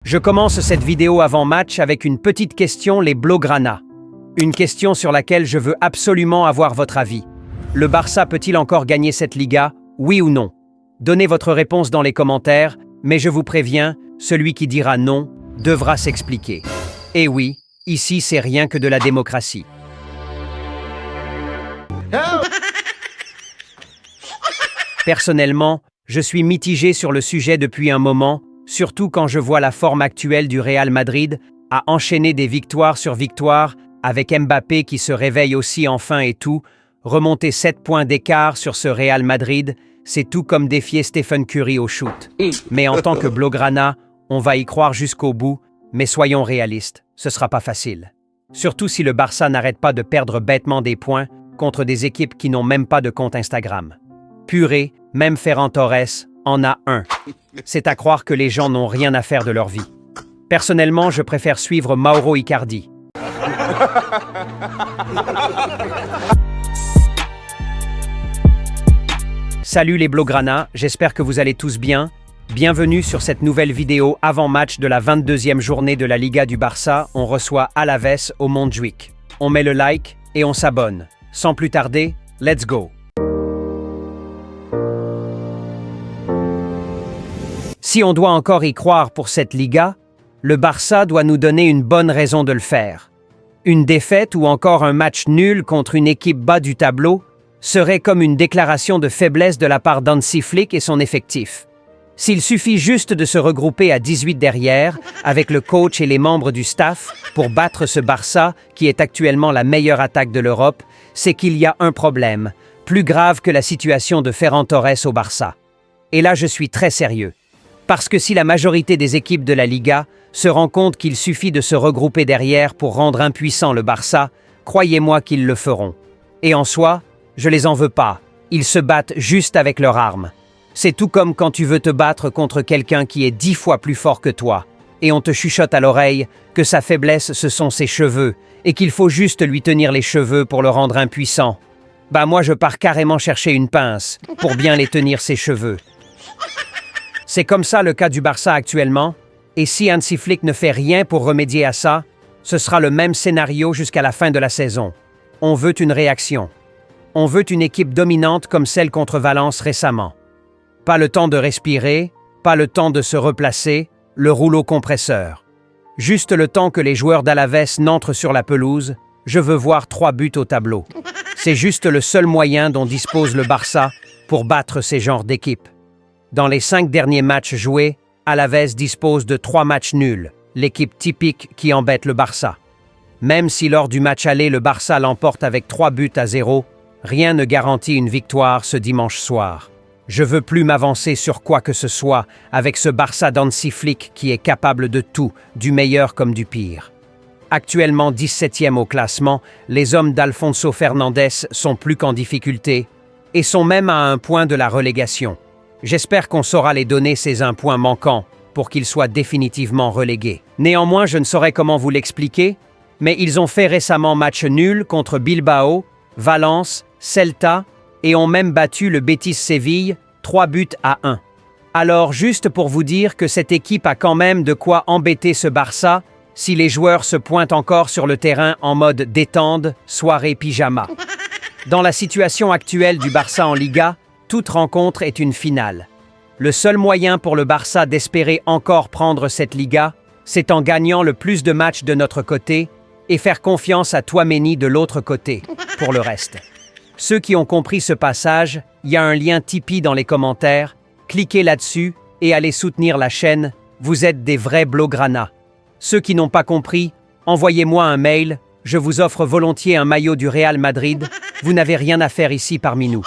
Je commence cette vidéo avant match avec une petite question, les Blaugrana. Une question sur laquelle je veux absolument avoir votre avis. Le Barça peut-il encore gagner cette Liga, oui ou non? Donnez votre réponse dans les commentaires, mais je vous préviens, celui qui dira non devra s'expliquer. Et oui, ici c'est rien que de la démocratie. Personnellement, je suis mitigé sur le sujet depuis un moment, surtout quand je vois la forme actuelle du Real Madrid à enchaîner des victoires sur victoires, avec Mbappé qui se réveille aussi enfin et tout. Remonter 7 points d'écart sur ce Real Madrid, c'est tout comme défier Stephen Curry au shoot. Mais en tant que Blaugrana, on va y croire jusqu'au bout, mais soyons réalistes, ce sera pas facile. Surtout si le Barça n'arrête pas de perdre bêtement des points contre des équipes qui n'ont même pas de compte Instagram. Purée, même Ferran Torres en a un. C'est à croire que les gens n'ont rien à faire de leur vie. Personnellement, je préfère suivre Mauro Icardi. Salut les Blaugrana, j'espère que vous allez tous bien. Bienvenue sur cette nouvelle vidéo avant-match de la 22e journée de la Liga du Barça. On reçoit Alavés au Montjuïc. On met le like et on s'abonne. Sans plus tarder, let's go! Si on doit encore y croire pour cette Liga, le Barça doit nous donner une bonne raison de le faire. Une défaite ou encore un match nul contre une équipe bas du tableau serait comme une déclaration de faiblesse de la part d'Hansi Flick et son effectif. S'il suffit juste de se regrouper à 18 derrière, avec le coach et les membres du staff, pour battre ce Barça, qui est actuellement la meilleure attaque de l'Europe, c'est qu'il y a un problème, plus grave que la situation de Ferran Torres au Barça. Et là, je suis très sérieux. Parce que si la majorité des équipes de la Liga se rend compte qu'il suffit de se regrouper derrière pour rendre impuissant le Barça, croyez-moi qu'ils le feront. Et en soi, je les en veux pas, ils se battent juste avec leurs armes. C'est tout comme quand tu veux te battre contre quelqu'un qui est 10 fois plus fort que toi, et on te chuchote à l'oreille que sa faiblesse ce sont ses cheveux, et qu'il faut juste lui tenir les cheveux pour le rendre impuissant. Bah moi je pars carrément chercher une pince pour bien les tenir ses cheveux. C'est comme ça le cas du Barça actuellement, et si Hansi Flick ne fait rien pour remédier à ça, ce sera le même scénario jusqu'à la fin de la saison. On veut une réaction. On veut une équipe dominante comme celle contre Valence récemment. Pas le temps de respirer, pas le temps de se replacer, le rouleau compresseur. Juste le temps que les joueurs d'Alavés n'entrent sur la pelouse, je veux voir 3 buts au tableau. C'est juste le seul moyen dont dispose le Barça pour battre ces genres d'équipes. Dans les 5 derniers matchs joués, Alavés dispose de 3 matchs nuls, l'équipe typique qui embête le Barça. Même si lors du match aller, le Barça l'emporte avec 3-0, rien ne garantit une victoire ce dimanche soir. Je veux plus m'avancer sur quoi que ce soit avec ce Barça d'Hansi Flick qui est capable de tout, du meilleur comme du pire. Actuellement 17e au classement, les hommes d'Alfonso Fernandez sont plus qu'en difficulté et sont même à un point de la relégation. J'espère qu'on saura les donner ces 1 point manquants pour qu'ils soient définitivement relégués. Néanmoins, je ne saurais comment vous l'expliquer, mais ils ont fait récemment match nul contre Bilbao, Valence, Celta et ont même battu le Betis Séville 3-1. Alors, juste pour vous dire que cette équipe a quand même de quoi embêter ce Barça si les joueurs se pointent encore sur le terrain en mode détente, soirée pyjama. Dans la situation actuelle du Barça en Liga, toute rencontre est une finale. Le seul moyen pour le Barça d'espérer encore prendre cette Liga, c'est en gagnant le plus de matchs de notre côté et faire confiance à Tchouaméni de l'autre côté, pour le reste. Ceux qui ont compris ce passage, il y a un lien Tipeee dans les commentaires, cliquez là-dessus et allez soutenir la chaîne, vous êtes des vrais Blaugrana. Ceux qui n'ont pas compris, envoyez-moi un mail, je vous offre volontiers un maillot du Real Madrid, vous n'avez rien à faire ici parmi nous.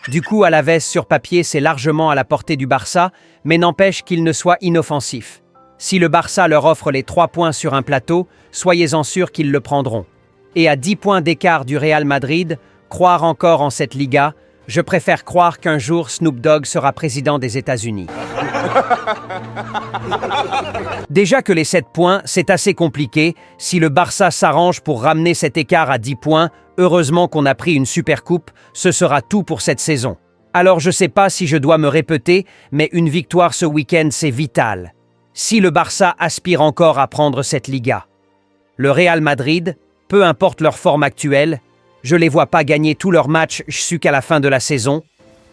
Du coup, Alavés sur papier, c'est largement à la portée du Barça, mais n'empêche qu'il ne soit inoffensif. Si le Barça leur offre les 3 points sur un plateau, soyez-en sûrs qu'ils le prendront. Et à 10 points d'écart du Real Madrid, croire encore en cette Liga, je préfère croire qu'un jour Snoop Dogg sera président des États-Unis. Déjà que les 7 points, c'est assez compliqué. Si le Barça s'arrange pour ramener cet écart à 10 points, heureusement qu'on a pris une super coupe, ce sera tout pour cette saison. Alors je sais pas si je dois me répéter, mais une victoire ce week-end c'est vital. si le Barça aspire encore à prendre cette Liga. Le Real Madrid, peu importe leur forme actuelle, je ne les vois pas gagner tous leurs matchs jusqu'à la fin de la saison.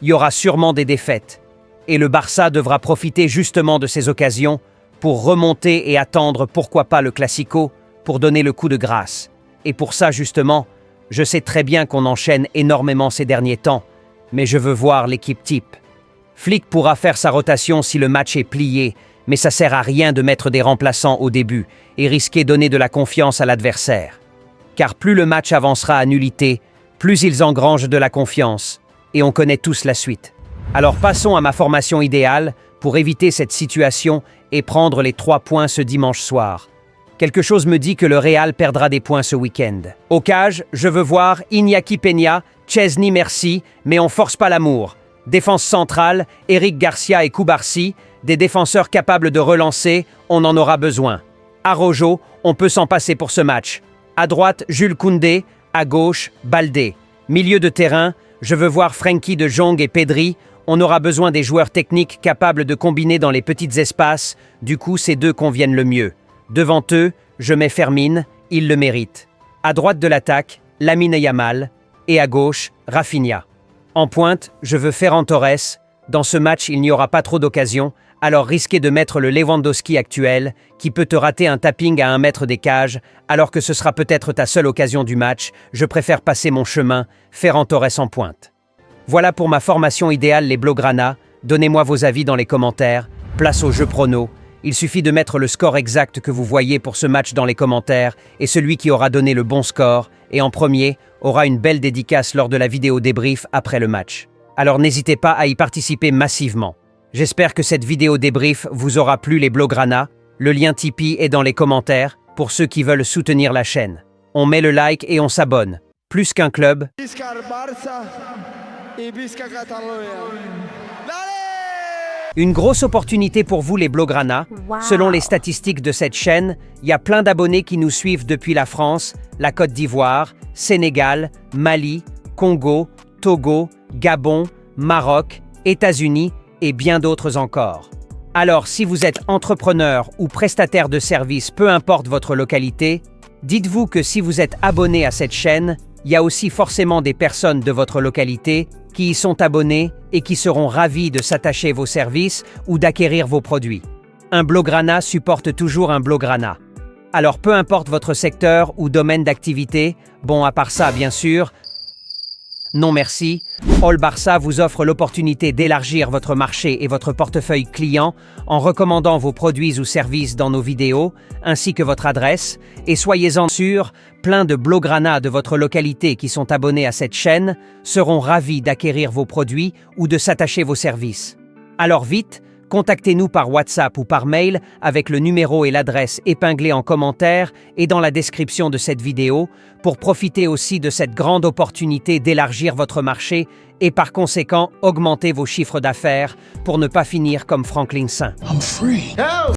Il y aura sûrement des défaites. Et le Barça devra profiter justement de ces occasions pour remonter et attendre pourquoi pas le Classico pour donner le coup de grâce. Et pour ça justement, je sais très bien qu'on enchaîne énormément ces derniers temps, mais je veux voir l'équipe type. Flick pourra faire sa rotation si le match est plié, mais ça sert à rien de mettre des remplaçants au début et risquer de donner de la confiance à l'adversaire. Car plus le match avancera à nullité, plus ils engrangent de la confiance, et on connaît tous la suite. Alors passons à ma formation idéale pour éviter cette situation et prendre les 3 points ce dimanche soir. Quelque chose me dit que le Real perdra des points ce week-end. Au cage, je veux voir Iñaki Peña, Chesney merci, mais on force pas l'amour. Défense centrale, Eric Garcia et Cubarsí, des défenseurs capables de relancer, on en aura besoin. Araujo, on peut s'en passer pour ce match. À droite, Jules Koundé, à gauche, Baldé. Milieu de terrain, je veux voir Frenkie de Jong et Pedri, on aura besoin des joueurs techniques capables de combiner dans les petits espaces, du coup ces deux conviennent le mieux. Devant eux, je mets Fermin, il le mérite. À droite de l'attaque, Lamine Yamal, et à gauche, Rafinha. En pointe, je veux Ferran Torres. Dans ce match, il n'y aura pas trop d'occasions, alors risquez de mettre le Lewandowski actuel, qui peut te rater un tapping à 1 mètre des cages, alors que ce sera peut-être ta seule occasion du match. Je préfère passer mon chemin, Ferran Torres en pointe. Voilà pour ma formation idéale les Blaugrana. Donnez-moi vos avis dans les commentaires. Place au jeu prono. Il suffit de mettre le score exact que vous voyez pour ce match dans les commentaires, et celui qui aura donné le bon score, et en premier, aura une belle dédicace lors de la vidéo débrief après le match. Alors n'hésitez pas à y participer massivement. J'espère que cette vidéo débrief vous aura plu les Blaugrana. Le lien Tipeee est dans les commentaires pour ceux qui veulent soutenir la chaîne. On met le like et on s'abonne. Plus qu'un club. Une grosse opportunité pour vous les Blaugrana. Wow. Selon les statistiques de cette chaîne, il y a plein d'abonnés qui nous suivent depuis la France, la Côte d'Ivoire, Sénégal, Mali, Congo, Togo, Gabon, Maroc, États-Unis et bien d'autres encore. Alors, si vous êtes entrepreneur ou prestataire de services, peu importe votre localité, dites-vous que si vous êtes abonné à cette chaîne, il y a aussi forcément des personnes de votre localité qui y sont abonnés et qui seront ravis de s'attacher à vos services ou d'acquérir vos produits. Un Blaugrana supporte toujours un Blaugrana. Alors peu importe votre secteur ou domaine d'activité, bon à part ça bien sûr, non merci, All Barça vous offre l'opportunité d'élargir votre marché et votre portefeuille client en recommandant vos produits ou services dans nos vidéos, ainsi que votre adresse, et soyez-en sûrs, plein de Blaugrana de votre localité qui sont abonnés à cette chaîne seront ravis d'acquérir vos produits ou de s'attacher vos services. Alors vite, contactez-nous par WhatsApp ou par mail avec le numéro et l'adresse épinglés en commentaire et dans la description de cette vidéo pour profiter aussi de cette grande opportunité d'élargir votre marché et par conséquent augmenter vos chiffres d'affaires pour ne pas finir comme Franklin Saint.